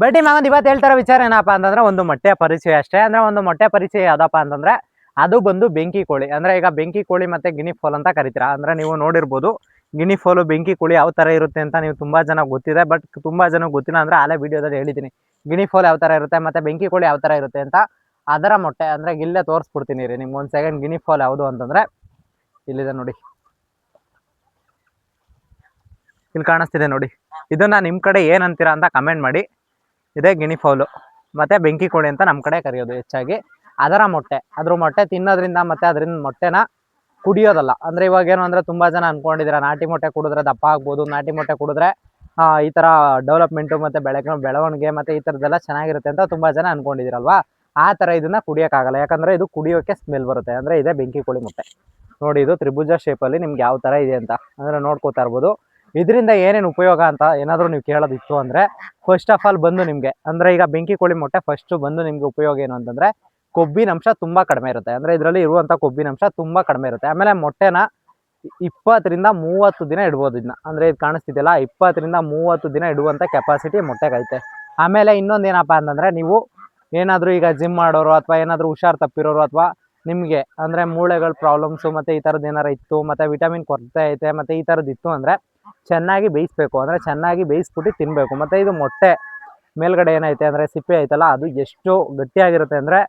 ಬಡ್ಡಿ ಮಾವನ್ ಇವತ್ತು ಹೇಳ್ತಾರ ವಿಚಾರ ಏನಪ್ಪಾ ಅಂತಂದ್ರೆ ಒಂದು ಮೊಟ್ಟೆ ಪರಿಚಯ ಅಷ್ಟೇ. ಅಂದ್ರೆ ಒಂದು ಮೊಟ್ಟೆ ಪರಿಚಯ ಯಾವ್ದಪ್ಪ ಅಂತಂದ್ರೆ ಅದು ಬಂದು ಬೆಂಕಿ ಕೋಳಿ. ಅಂದ್ರೆ ಈಗ ಬೆಂಕಿ ಕೋಳಿ ಮತ್ತೆ ಗಿನಿ ಫೋಲ್ ಅಂತ ಕರಿತೀರಾ. ಅಂದ್ರೆ ನೀವು ನೋಡಿರ್ಬೋದು ಗಿನಿ ಫೋಲು ಬೆಂಕಿ ಕೋಳಿ ಯಾವ ತರ ಇರುತ್ತೆ ಅಂತ ನೀವು ತುಂಬಾ ಜನ ಗೊತ್ತಿದೆ, ಬಟ್ ತುಂಬಾ ಜನ ಗೊತ್ತಿಲ್ಲ. ಅಂದ್ರೆ ಆಲೇ ವಿಡಿಯೋದಲ್ಲಿ ಹೇಳಿದ್ದೀನಿ ಗಿನಿ ಫೋಲ್ ಯಾವ ತರ ಇರುತ್ತೆ ಮತ್ತೆ ಬೆಂಕಿ ಕೋಳಿ ಯಾವ ತರ ಇರುತ್ತೆ ಅಂತ. ಅದರ ಮೊಟ್ಟೆ ಅಂದ್ರೆ ಇಲ್ಲೇ ತೋರಿಸ್ಬಿಡ್ತೀನಿ ರೀ ನಿಮ್ಗೆ ಒಂದ್ ಸೆಕೆಂಡ್. ಗಿನಿ ಫೋಲ್ ಯಾವುದು ಅಂತಂದ್ರೆ ಇಲ್ಲಿದೆ ನೋಡಿ, ಇಲ್ಲಿ ಕಾಣಿಸ್ತಿದೆ ನೋಡಿ. ಇದನ್ನ ನಿಮ್ ಕಡೆ ಏನಂತೀರಾ ಅಂತ ಕಮೆಂಟ್ ಮಾಡಿ. ಇದೇ ಗಿನಿ ಫೌಲು ಮತ್ತೆ ಬೆಂಕಿ ಕೋಳಿ ಅಂತ ನಮ್ಮ ಕಡೆ ಕರೆಯೋದು ಹೆಚ್ಚಾಗಿ. ಅದರ ಮೊಟ್ಟೆ, ಅದ್ರ ಮೊಟ್ಟೆ ತಿನ್ನೋದ್ರಿಂದ ಮತ್ತೆ ಅದರಿಂದ ಮೊಟ್ಟೆನ ಕುಡಿಯೋದಲ್ಲ. ಅಂದ್ರೆ ಇವಾಗ ಏನು ಅಂದ್ರೆ ತುಂಬಾ ಜನ ಅನ್ಕೊಂಡಿದ್ದೀರಾ ನಾಟಿ ಮೊಟ್ಟೆ ಕುಡಿದ್ರೆ ದಪ್ಪ ಆಗ್ಬೋದು, ನಾಟಿ ಮೊಟ್ಟೆ ಕುಡಿದ್ರೆ ಈ ತರ ಡೆವಲಪ್ಮೆಂಟು ಮತ್ತೆ ಬೆಳವಣಿಗೆ ಮತ್ತೆ ಈ ತರದ್ದೆಲ್ಲ ಚೆನ್ನಾಗಿರುತ್ತೆ ಅಂತ ತುಂಬಾ ಜನ ಅನ್ಕೊಂಡಿದಿರಲ್ವಾ. ಆ ತರ ಇದನ್ನ ಕುಡಿಯೋಕ್ಕಾಗಲ್ಲ, ಯಾಕಂದ್ರೆ ಇದು ಕುಡಿಯೋಕೆ ಸ್ಮೆಲ್ ಬರುತ್ತೆ. ಅಂದ್ರೆ ಇದೇ ಬೆಂಕಿ ಕೋಳಿ ಮೊಟ್ಟೆ ನೋಡಿ. ಇದು ತ್ರಿಭುಜ ಶೇಪಲ್ಲಿ ನಿಮ್ಗೆ ಯಾವ ತರ ಇದೆ ಅಂತ ಅಂದ್ರೆ ನೋಡ್ಕೋತಾ ಇರ್ಬೋದು. ಇದರಿಂದ ಏನೇನು ಉಪಯೋಗ ಅಂತ ಏನಾದರೂ ನೀವು ಕೇಳೋದಿತ್ತು ಅಂದ್ರೆ ಫಸ್ಟ್ ಆಫ್ ಆಲ್ ಬಂದು ನಿಮಗೆ ಅಂದ್ರೆ ಈಗ ಬೆಂಕಿ ಕೋಳಿ ಮೊಟ್ಟೆ ಫಸ್ಟ್ ಬಂದು ನಿಮ್ಗೆ ಉಪಯೋಗ ಏನು ಅಂತಂದ್ರೆ ಕೊಬ್ಬಿನ ಅಂಶ ತುಂಬಾ ಕಡಿಮೆ ಇರುತ್ತೆ. ಅಂದ್ರೆ ಇದರಲ್ಲಿ ಇರುವಂತ ಕೊಬ್ಬಿನ ಅಂಶ ತುಂಬಾ ಕಡಿಮೆ ಇರುತ್ತೆ. ಆಮೇಲೆ ಮೊಟ್ಟೆನ 20 ರಿಂದ 30 ದಿನ ಇಡ್ಬೋದು ಇದನ್ನ. ಅಂದ್ರೆ ಇದು ಕಾಣಿಸ್ತಿದೆಯಲ್ಲ, 20 ರಿಂದ 30 ದಿನ ಇಡುವಂತ ಕೆಪಾಸಿಟಿ ಮೊಟ್ಟೆಗೈತೆ. ಆಮೇಲೆ ಇನ್ನೊಂದು ಏನಪ್ಪಾ ಅಂತಂದ್ರೆ ನೀವು ಏನಾದರೂ ಈಗ ಜಿಮ್ ಮಾಡೋರು ಅಥವಾ ಏನಾದರೂ ಹುಷಾರ್ ತಪ್ಪಿರೋರು ಅಥವಾ ನಿಮಗೆ ಅಂದ್ರೆ ಮೂಳೆಗಳ ಪ್ರಾಬ್ಲಮ್ಸು ಮತ್ತೆ ಈ ಥರದ್ದು ಏನಾರು ಇತ್ತು ಮತ್ತೆ ವಿಟಮಿನ್ ಕೊರತೆ ಐತೆ ಮತ್ತೆ ಈ ಥರದ್ದು ಇತ್ತು ಅಂದ್ರೆ ಚೆನ್ನಾಗಿ ಬೇಯಿಸ್ಬೇಕು. ಅಂದ್ರೆ ಚೆನ್ನಾಗಿ ಬೇಯಿಸ್ಬಿಟ್ಟು ತಿನ್ನಬೇಕು. ಮತ್ತೆ ಇದು ಮೊಟ್ಟೆ ಮೇಲ್ಗಡೆ ಏನೈತೆ ಅಂದ್ರೆ ಸಿಪ್ಪೆ ಐತಲ್ಲ, ಅದು ಎಷ್ಟು ಗಟ್ಟಿಯಾಗಿರುತ್ತೆ ಅಂದ್ರೆ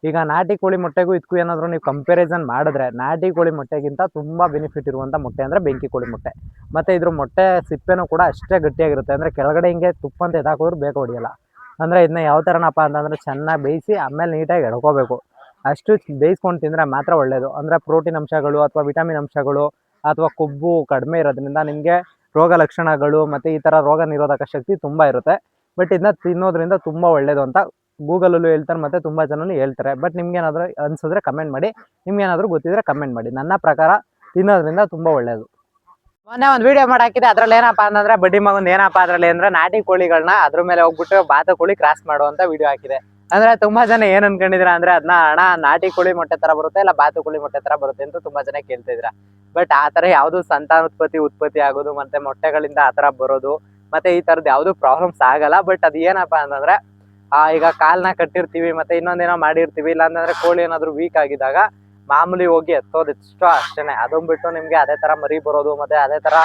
ಈಗ ನಾಟಿ ಕೋಳಿ ಮೊಟ್ಟೆಗೂ ಇದಕ್ಕೂ ಏನಾದರೂ ನೀವು ಕಂಪ್ಯಾರಿಸನ್ ಮಾಡಿದ್ರೆ ನಾಟಿ ಕೋಳಿ ಮೊಟ್ಟೆಗಿಂತ ತುಂಬಾ ಬೆನಿಫಿಟ್ ಇರುವಂತ ಮೊಟ್ಟೆ ಅಂದ್ರೆ ಬೆಂಕಿ ಕೋಳಿ ಮೊಟ್ಟೆ. ಮತ್ತೆ ಇದ್ರ ಮೊಟ್ಟೆ ಸಿಪ್ಪೆನೂ ಕೂಡ ಅಷ್ಟೇ ಗಟ್ಟಿಯಾಗಿರುತ್ತೆ. ಅಂದ್ರೆ ಕೆಳಗಡೆ ಹಿಂಗೆ ತುಪ್ಪ ಅಂತ ಎದಾಕೋದ್ರು ಬೇಗ ಹೊಡಿಯಲ್ಲ. ಅಂದ್ರೆ ಇದನ್ನ ಯಾವ ಥರನಪ್ಪ ಅಂತಂದ್ರೆ ಚೆನ್ನಾಗಿ ಬೇಯಿಸಿ ಆಮೇಲೆ ನೀಟಾಗಿ ಎಳ್ಕೋಬೇಕು. ಅಷ್ಟು ಬೇಯಿಸ್ಕೊಂಡು ತಿಂದರೆ ಮಾತ್ರ ಒಳ್ಳೆಯದು. ಅಂದರೆ ಪ್ರೋಟೀನ್ ಅಂಶಗಳು ಅಥವಾ ವಿಟಮಿನ್ ಅಂಶಗಳು ಅಥವಾ ಕೊಬ್ಬು ಕಡಿಮೆ ಇರೋದ್ರಿಂದ ನಿಮಗೆ ರೋಗ ಲಕ್ಷಣಗಳು ಮತ್ತು ಈ ಥರ ರೋಗ ನಿರೋಧಕ ಶಕ್ತಿ ತುಂಬ ಇರುತ್ತೆ. ಬಟ್ ಇದನ್ನ ತಿನ್ನೋದ್ರಿಂದ ತುಂಬ ಒಳ್ಳೆಯದು ಅಂತ ಗೂಗಲಲ್ಲೂ ಹೇಳ್ತಾರೆ ಮತ್ತು ತುಂಬ ಜನನು ಹೇಳ್ತಾರೆ. ಬಟ್ ನಿಮ್ಗೇನಾದರೂ ಅನಿಸಿದ್ರೆ ಕಮೆಂಟ್ ಮಾಡಿ, ನಿಮ್ಗೇನಾದರೂ ಗೊತ್ತಿದ್ರೆ ಕಮೆಂಟ್ ಮಾಡಿ. ನನ್ನ ಪ್ರಕಾರ ತಿನ್ನೋದ್ರಿಂದ ತುಂಬ ಒಳ್ಳೆಯದು. ಮೊನ್ನೆ ಒಂದು ವಿಡಿಯೋ ಮಾಡಿ ಹಾಕಿದೆ, ಅದ್ರಲ್ಲಿ ಏನಪ್ಪ ಅಂತಂದ್ರೆ ಬಡ್ಡಿ ಮಗಂದು ಏನಪ್ಪ ಅದರಲ್ಲಿ ಅಂದ್ರೆ ನಾಟಿ ಕೋಳಿಗಳನ್ನ ಅದ್ರ ಮೇಲೆ ಹೋಗ್ಬಿಟ್ಟು ಬಾತುಕೋಳಿ ಕ್ರಾಸ್ ಮಾಡುವಂತ ವಿಡಿಯೋ ಹಾಕಿದೆ. ಅಂದ್ರೆ ತುಂಬಾ ಜನ ಏನ್ ಅನ್ಕೊಂಡಿದ್ರ ಅಂದ್ರೆ ಅದನ್ನ ಅಣ್ಣ ನಾಟಿ ಕೋಳಿ ಮೊಟ್ಟೆ ತರ ಬರುತ್ತೆ ಇಲ್ಲ ಬಾತುಕೋಳಿ ಮೊಟ್ಟೆ ತರ ಬರುತ್ತೆ ಅಂತ ತುಂಬಾ ಜನ ಕೇಳ್ತಿದ್ರ. ಬಟ್ ಆ ತರ ಯಾವ್ದು ಉತ್ಪತ್ತಿ ಆಗೋದು ಮತ್ತೆ ಮೊಟ್ಟೆಗಳಿಂದ ಆ ತರ ಬರೋದು ಮತ್ತೆ ಈ ತರದ್ ಯಾವ್ದು ಪ್ರಾಬ್ಲಮ್ಸ್ ಆಗಲ್ಲ. ಬಟ್ ಅದ್ ಏನಪ್ಪಾ ಅಂತಂದ್ರೆ ಈಗ ಕಾಲ್ನ ಕಟ್ಟಿರ್ತೀವಿ ಮತ್ತೆ ಇನ್ನೊಂದೇನೋ ಮಾಡಿರ್ತೀವಿ, ಇಲ್ಲ ಅಂತಂದ್ರೆ ಕೋಳಿ ಏನಾದ್ರು ವೀಕ್ ಆಗಿದಾಗ ಮಾಮೂಲಿ ಹೋಗಿ ಎತ್ತೋದು ಇಷ್ಟೋ ಅಷ್ಟೇನೆ. ಅದನ್ ಬಿಟ್ಟು ನಿಮ್ಗೆ ಅದೇ ತರ ಮರಿ ಬರೋದು ಮತ್ತೆ ಅದೇ ತರ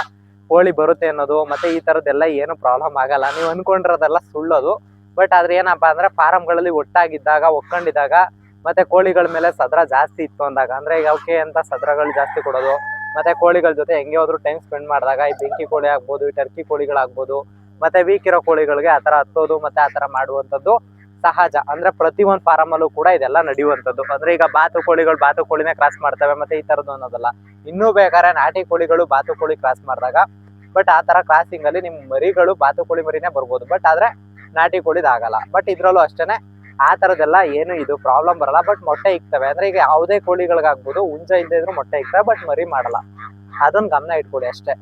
ಕೋಳಿ ಬರುತ್ತೆ ಅನ್ನೋದು ಮತ್ತೆ ಈ ತರದ್ದೆಲ್ಲ ಏನು ಪ್ರಾಬ್ಲಮ್ ಆಗಲ್ಲ. ನೀವು ಅನ್ಕೊಂಡಿರೋದೆಲ್ಲ ಸುಳ್ಳೋದು. ಬಟ್ ಆದ್ರೆ ಏನಪ್ಪಾ ಅಂದ್ರೆ ಫಾರಮ್ಗಳಲ್ಲಿ ಒಟ್ಟಾಗಿದ್ದಾಗ ಒಕ್ಕೊಂಡಿದ್ದಾಗ ಮತ್ತೆ ಕೋಳಿಗಳ ಮೇಲೆ ಸದ್ರ ಜಾಸ್ತಿ ಇತ್ತು ಅಂದಾಗ ಅಂದ್ರೆ ಈಗ ಅವಕ್ಕೆ ಅಂತ ಸದ್ರಗಳು ಜಾಸ್ತಿ ಕೊಡೋದು ಮತ್ತೆ ಕೋಳಿಗಳ ಜೊತೆ ಹೆಂಗೆ ಹೋದ್ರು ಟೈಮ್ ಸ್ಪೆಂಡ್ ಮಾಡಿದಾಗ ಈ ಬೆಂಕಿ ಕೋಳಿ ಆಗ್ಬೋದು, ಈ ಟರ್ಕಿ ಕೋಳಿಗಳಾಗ್ಬೋದು ಮತ್ತೆ ವೀಕ್ ಇರೋ ಕೋಳಿಗಳಿಗೆ ಆತರ ಹತ್ತೋದು ಮತ್ತೆ ಆತರ ಮಾಡುವಂಥದ್ದು ಸಹಜ. ಅಂದ್ರೆ ಪ್ರತಿ ಒಂದು ಫಾರಮ್ ಅಲ್ಲೂ ಕೂಡ ಇದೆಲ್ಲ ನಡೆಯುವಂಥದ್ದು. ಅಂದ್ರೆ ಈಗ ಬಾತುಕೋಳಿನೇ ಕ್ರಾಸ್ ಮಾಡ್ತವೆ ಮತ್ತೆ ಈ ತರದ್ದು ಅನ್ನೋದಲ್ಲ. ಇನ್ನೂ ಬೇಕಾದ್ರೆ ನಾಟಿ ಕೋಳಿಗಳು ಬಾತುಕೋಳಿ ಕ್ರಾಸ್ ಮಾಡಿದಾಗ ಬಟ್ ಆ ತರ ಕ್ರಾಸಿಂಗ್ ಅಲ್ಲಿ ನಿಮ್ ಮರಿಗಳು ಬಾತುಕೋಳಿ ಮರಿನೇ ಬರ್ಬೋದು. ಬಟ್ ಆದ್ರೆ ನಾಟಿ ಕೋಳಿದ್ ಆಗಲ್ಲ. ಬಟ್ ಇದ್ರಲ್ಲೂ ಅಷ್ಟೇನೆ ಆ ತರದೆಲ್ಲ ಏನು ಇದು ಪ್ರಾಬ್ಲಮ್ ಬರಲ್ಲ. ಬಟ್ ಮೊಟ್ಟೆ ಇಕ್ತವೆ. ಅಂದ್ರೆ ಈಗ ಯಾವುದೇ ಕೋಳಿಗಳಿಗಾಗ್ಬೋದು ಹುಂಜ ಇಲ್ಲದೆ ಇದ್ರು ಮೊಟ್ಟೆ ಇಕ್ತವೆ, ಬಟ್ ಮರಿ ಮಾಡಲ್ಲ. ಅದನ್ನ ಗಮನ ಇಟ್ಕೊಡಿ ಅಷ್ಟೇ.